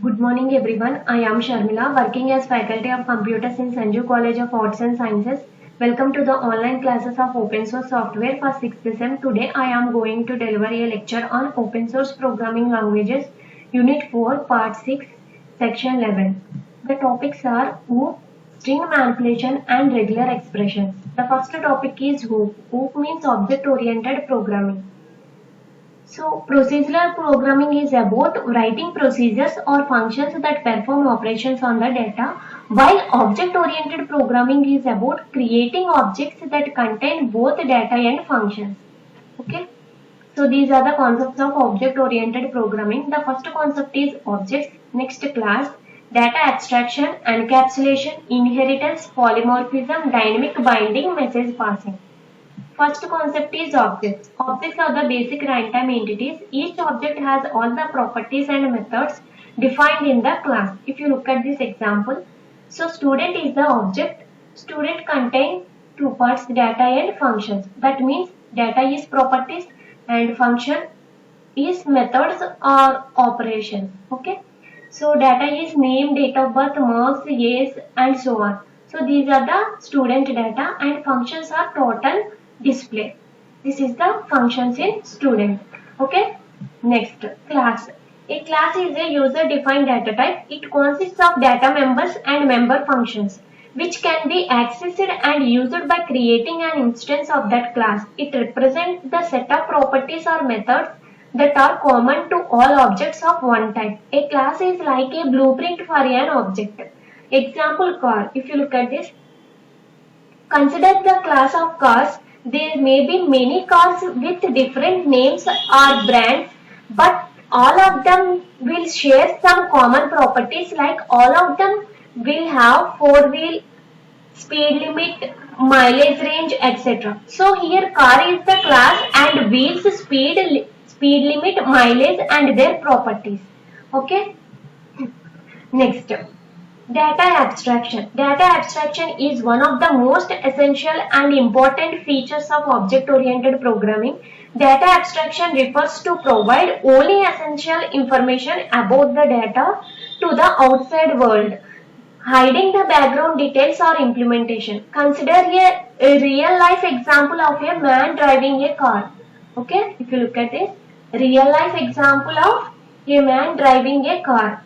Good morning everyone. I am Sharmila, working as faculty of computers in Sanju College of Arts and Sciences. Welcome to the online classes of open source software for 6th sem. Today I am going to deliver a lecture on open source programming languages, Unit 4, Part 6, Section 11. The topics are OOP, string manipulation and regular expressions. The first topic is OOP. OOP means object oriented programming. So, procedural programming is about writing procedures or functions that perform operations on the data, while object-oriented programming is about creating objects that contain both data and functions. Okay. So, these are the concepts of object-oriented programming. The first concept is objects, next class, data abstraction, encapsulation, inheritance, polymorphism, dynamic binding, message passing. First concept is objects. Objects are the basic runtime entities. Each object has all the properties and methods defined in the class. If you look at this example, so student is the object. Student contains two parts, data and functions. That means data is properties and function is methods or operations. Okay. So data is name, date of birth, marks, years and so on. So these are the student data and functions are total display. This is the functions in student. Okay. Next, class. A class is a user defined data type. It consists of data members and member functions which can be accessed and used by creating an instance of that class. It represents the set of properties or methods that are common to all objects of one type. A class is like a blueprint for an object. Example, car. If you look at this, consider the class of cars. There may be many cars with different names or brands, but all of them will share some common properties, like all of them will have four-wheel, speed limit, mileage range, etc. So here car is the class and wheels, speed limit, mileage and their properties. Okay. Next. Data abstraction. Data abstraction is one of the most essential and important features of object-oriented programming. Data abstraction refers to provide only essential information about the data to the outside world, hiding the background details or implementation. Consider a real-life example of a man driving a car. Okay, if you look at this, real-life example of a man driving a car.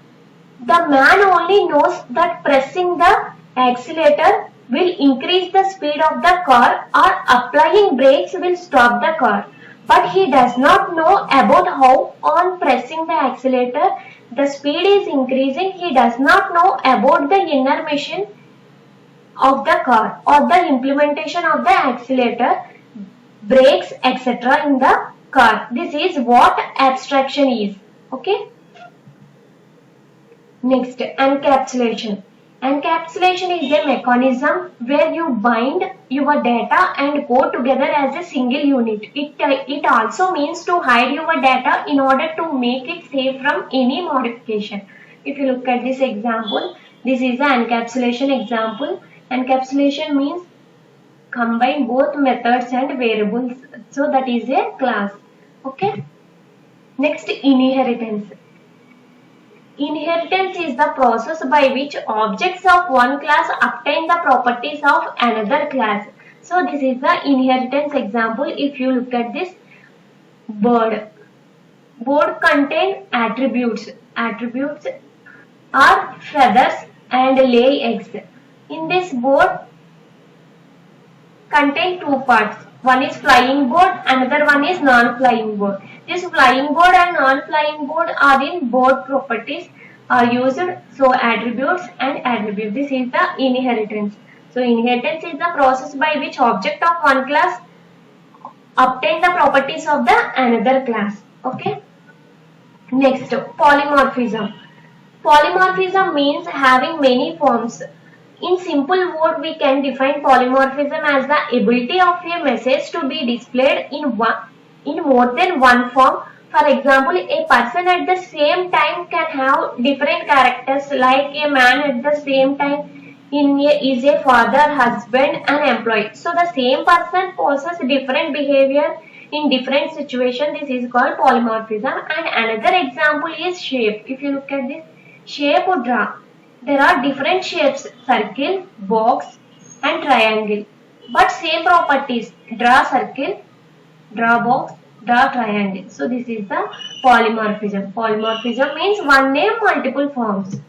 The man only knows that pressing the accelerator will increase the speed of the car or applying brakes will stop the car. But he does not know about how on pressing the accelerator the speed is increasing. He does not know about the inner machine of the car or the implementation of the accelerator, brakes, etc. in the car. This is what abstraction is. Okay. Next, encapsulation. Encapsulation is a mechanism where you bind your data and go together as a single unit. It also means to hide your data in order to make it safe from any modification. If you look at this example, this is an encapsulation example. Encapsulation means combine both methods and variables. So that is a class. Okay. Next, inheritance. Inheritance is the process by which objects of one class obtain the properties of another class. So this is the inheritance example. If you look at this, bird. Bird contain attributes. Attributes are feathers and lay eggs. In this bird contain two parts. One is flying bird, another one is non-flying bird. This flying bird and non-flying bird are in bird properties are used. So attributes and attribute. This is the inheritance. So inheritance is the process by which object of one class obtain the properties of the another class. Okay. Next, polymorphism. Polymorphism means having many forms. In simple word, we can define polymorphism as the ability of a message to be displayed in more than one form. For example, a person at the same time can have different characters, like a man at the same time is a father, husband and employee. So the same person possesses different behavior in different situations. This is called polymorphism. And another example is shape. If you look at this, Shape draw. There are different shapes: circle, box, and triangle. But same properties: draw circle, draw box, draw triangle. So this is the polymorphism. Polymorphism means one name, multiple forms.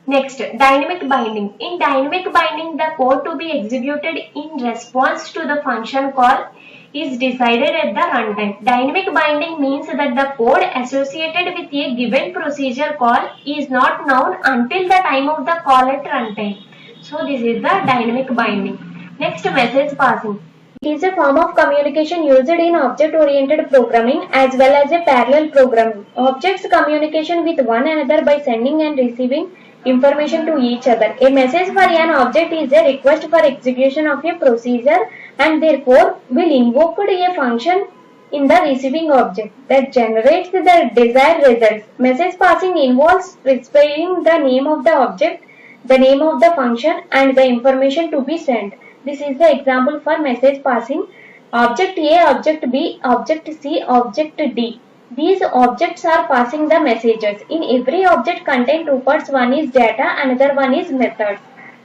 Next, dynamic binding. In dynamic binding, the code to be executed in response to the function call is decided at the runtime. Dynamic binding means that the code associated with a given procedure call is not known until the time of the call at runtime. So this is the dynamic binding. Next, message passing. It is a form of communication used in object-oriented programming as well as a parallel programming. Objects communication with one another by sending and receiving information to each other. A message for an object is a request for execution of a procedure and therefore will invoke a function in the receiving object that generates the desired results. Message passing involves specifying the name of the object, the name of the function, and the information to be sent. This is the example for message passing. Object A, object B, object C, object D. These objects are passing the messages. In every object contain two parts. One is data, another one is methods.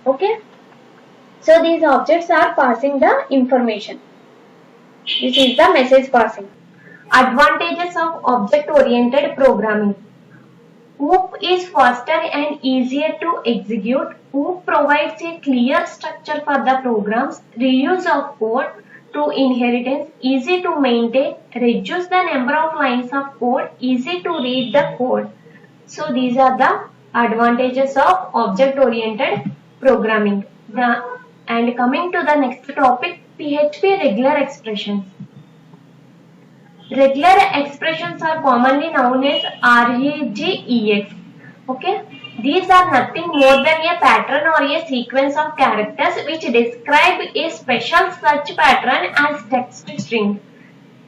Okay. So these objects are passing the information. This is the message passing. Advantages of object-oriented programming. OOP is faster and easier to execute. OOP provides a clear structure for the programs, reuse of code through inheritance, easy to maintain, reduce the number of lines of code, easy to read the code. So these are the advantages of object-oriented programming. And coming to the next topic, PHP regular expressions. Regular expressions are commonly known as REGEX. Okay, these are nothing more than a pattern or a sequence of characters which describe a special search pattern as text string.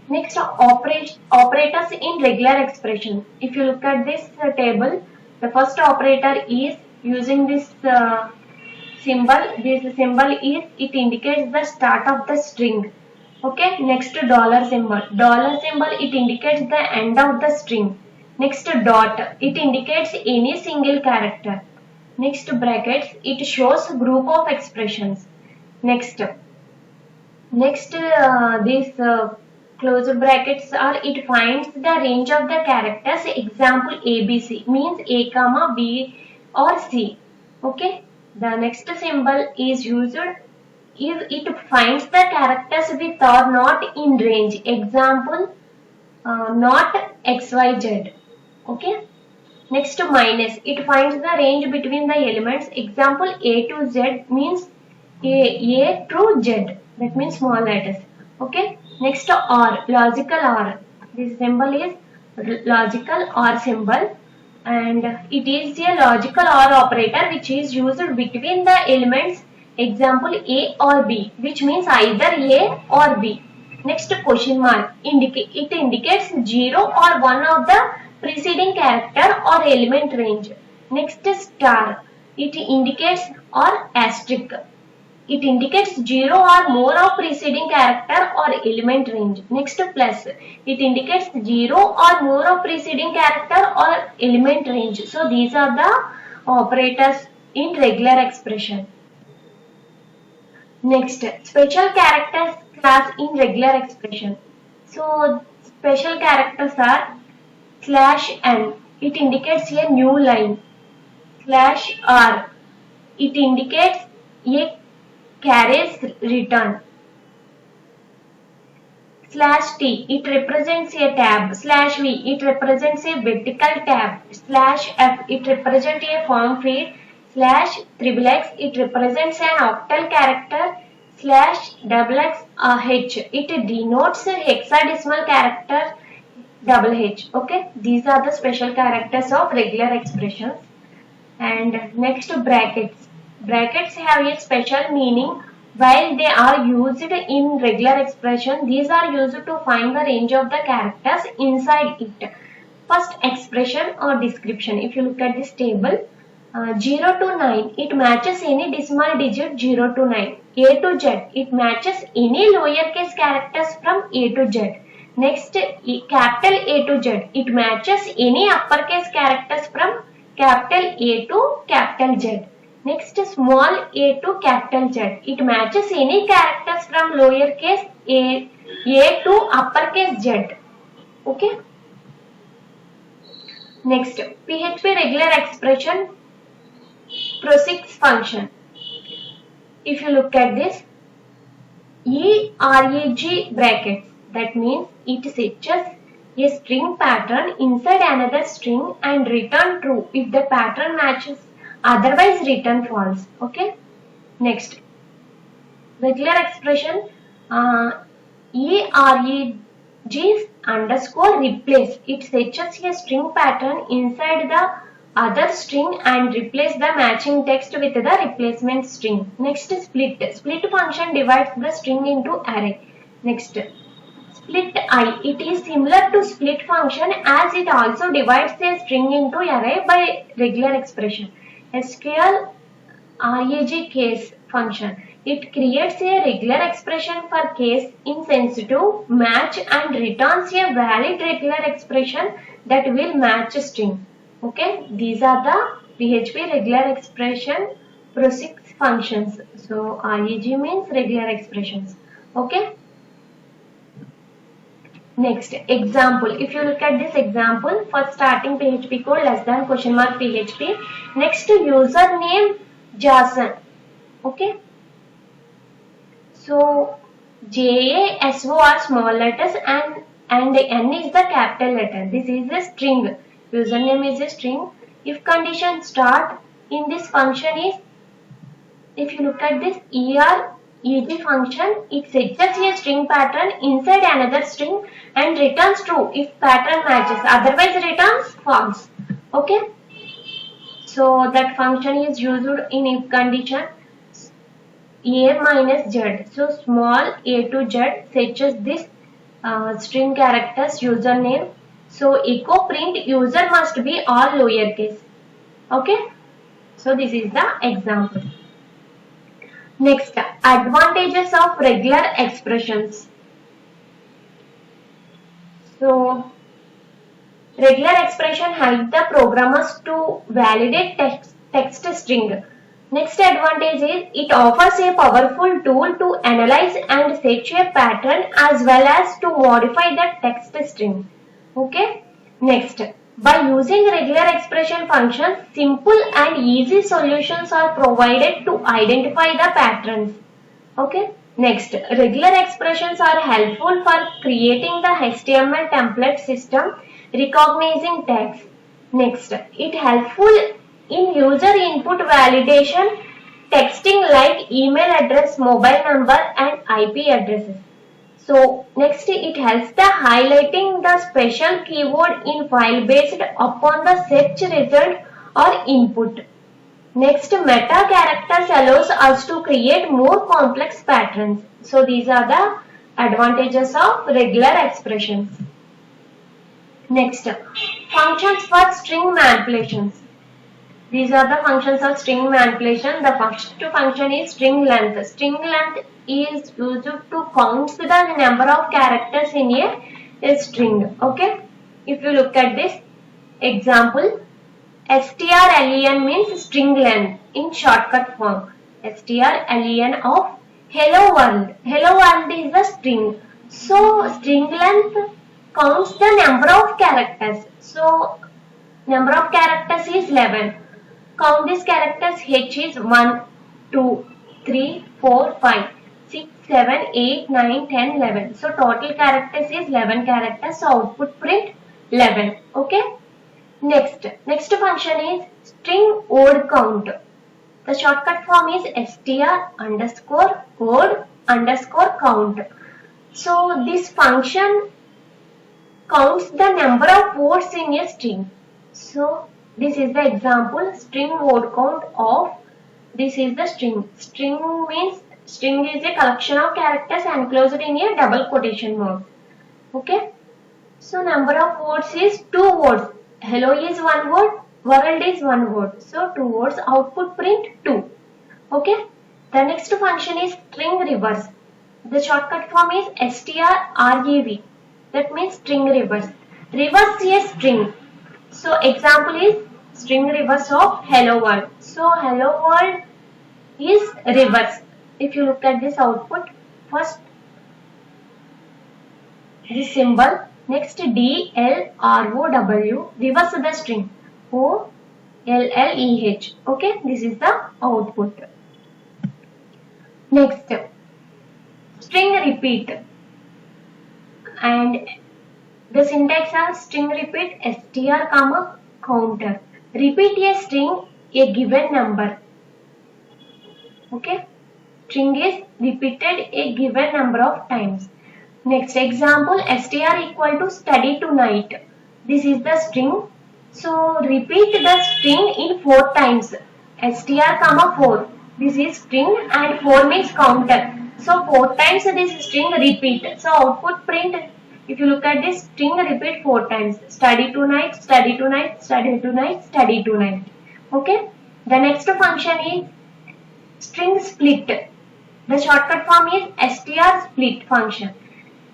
Next, operators in regular expression. If you look at this table, the first operator is using this symbol. This symbol is, it indicates the start of the string. Okay, next dollar symbol. Dollar symbol, it indicates the end of the string. Next dot, it indicates any single character. Next brackets, it shows group of expressions. Next these closed brackets are, it finds the range of the characters. Example ABC means A comma B or C. Okay, the next symbol is used if it finds the characters with or not in range. Example, not XYZ. Okay. Next, minus. It finds the range between the elements. Example, A to Z means A to Z. That means small letters. Okay. Next, OR. Logical OR. This symbol is logical OR symbol. And it is a logical OR operator which is used between the elements. Example, A or B, which means either A or B. Next, question mark. It indicates 0 or 1 of the preceding character or element range. Next, star. It indicates, or asterisk. It indicates 0 or more of preceding character or element range. Next, plus. It indicates 0 or more of preceding character or element range. So these are the operators in regular expression. Next, special characters class in regular expression. So special characters are /n. It indicates a new line. /r. It indicates a carriage return. /t. It represents a tab. /v. It represents a vertical tab. /f. It represents a form field. /xxx. It represents an octal character. /xxh. It denotes a hexadecimal character. /h. Okay, these are the special characters of regular expressions. And next, brackets. Brackets have a special meaning while they are used in regular expression. These are used to find the range of the characters inside it. First, expression or description. If you look at this table, 0 to 9, it matches any decimal digit 0 to 9. A to Z, it matches any lowercase characters from A to Z. Next, capital A to Z, it matches any uppercase characters from capital A to capital Z. Next, small a to capital Z. It matches any characters from lowercase a to uppercase Z. Okay. Next, PHP regular expression PROSIX function. If you look at this, EREG brackets, that means it fetches a string pattern inside another string and return true if the pattern matches, otherwise return false. Okay. Next, regular expression EREG underscore replace. It fetches a string pattern inside the other string and replace the matching text with the replacement string. Next, split. Split function divides the string into array. Next, split I. It is similar to split function as it also divides a string into array by regular expression. SQL REG case function. It creates a regular expression for case insensitive match and returns a valid regular expression that will match a string. Okay, these are the PHP regular expression PROSIX functions. So REG means regular expressions. Okay. Next, example. If you look at this example, for starting PHP code less than question mark PHP. Next, username Jason. Okay. So JASO are small letters and N is the capital letter. This is a string. Username is a string. If condition start in this function is, if you look at this EREG function, it fetches a string pattern inside another string and returns true if pattern matches, otherwise returns false. Okay. So that function is used in if condition A minus Z. So small a to Z fetches this string characters username. So echo print user must be all lowercase. Okay. So this is the example. Next, advantages of regular expressions. So regular expression help the programmers to validate text string. Next advantage is it offers a powerful tool to analyze and fetch a pattern as well as to modify the text string. Okay. Next, by using regular expression functions, simple and easy solutions are provided to identify the patterns. Okay. Next, regular expressions are helpful for creating the HTML template system recognizing tags. Next, it helpful in user input validation, texting like email address, mobile number and IP addresses. So next, it helps the highlighting the special keyword in file based upon the search result or input. Next, meta characters allows us to create more complex patterns. So these are the advantages of regular expressions. Next, functions for string manipulations. These are the functions of string manipulation. The first function is string length. String length is used to count the number of characters in a string. Okay. If you look at this example, strlen means string length in shortcut form. strlen of hello world. Hello world is the string. So string length counts the number of characters. So number of characters is 11. Count these characters. H is 1, 2, 3, 4, 5, 6, 7, 8, 9, 10, 11. So total characters is 11 characters. So output print 11. Okay. Next function is string word count. The shortcut form is str underscore word underscore count. So this function counts the number of words in a string. So this is the example, string word count of, this is the string. String means, string is a collection of characters enclosed in a double quotation mark. Okay. So number of words is 2 words. Hello is 1 word, world is 1 word. So 2 words, output print 2. Okay. The next function is string reverse. The shortcut form is strrev. That means string reverse. Reverse a string. So example is string reverse of hello world. So hello world is reverse. If you look at this output, first this symbol, next D L R O W, reverse the string O L L E H. Okay, this is the output. Next, string repeat, and the syntax are string repeat str comma counter. Repeat a string a given number. Okay, string is repeated a given number of times. Next example, str equal to study tonight. This is the string. So repeat the string in 4 times. Str comma 4. This is string and 4 means counter. So 4 times this string repeat. So output print, if you look at this, string repeat 4 times. Study tonight, study tonight, study tonight, study tonight. Okay. The next function is string split. The shortcut form is str split function.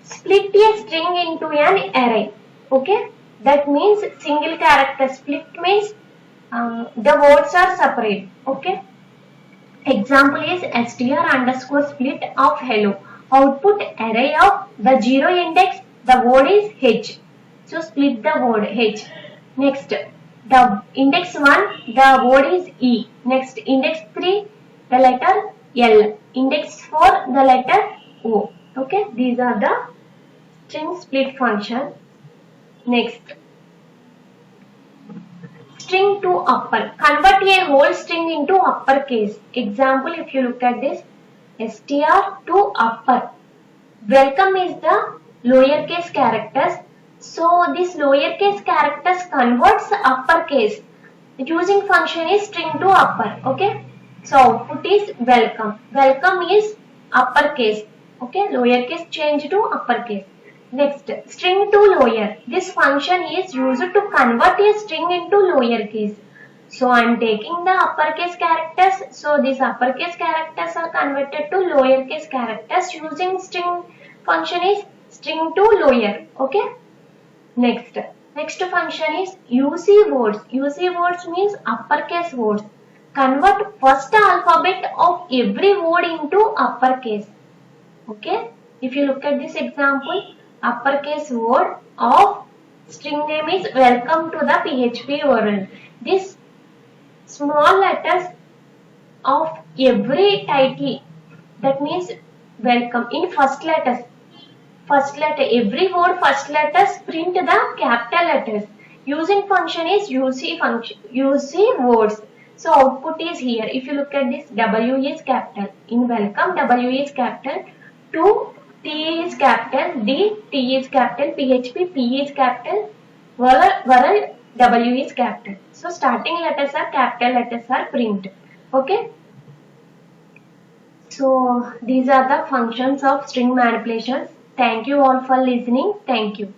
Split a string into an array. Okay. That means single character. Split means the words are separate. Okay. Example is str underscore split of hello. Output array of the 0 index. The word is H. So split the word H. Next, the index 1, the word is E. Next, index 3, the letter L. Index 4, the letter O. Okay, these are the string split function. Next, string to upper. Convert a whole string into uppercase. Example, if you look at this, str to upper. Welcome is the lowercase characters. So this lowercase characters converts uppercase. Using function is string to upper. Okay. So output is welcome. Welcome is uppercase. Okay. Lowercase change to uppercase. Next, string to lower. This function is used to convert a string into lowercase. So I am taking the uppercase characters. So these uppercase characters are converted to lowercase characters. Using string function is string to lower. Okay. Next function is UC words. UC words means uppercase words. Convert first alphabet of every word into uppercase. Okay. If you look at this example, uppercase word of string name is welcome to the PHP world. This small letters of every title, that means welcome in first letters. First letter, every word first letters print the capital letters. Using function is UC function, UC words. So output is here. If you look at this, W is capital. In welcome, W is capital. To T is capital. D, T is capital. PHP, P is capital. World, W is capital. So starting letters are capital, letters are print. Okay. So these are the functions of string manipulations. Thank you all for listening. Thank you.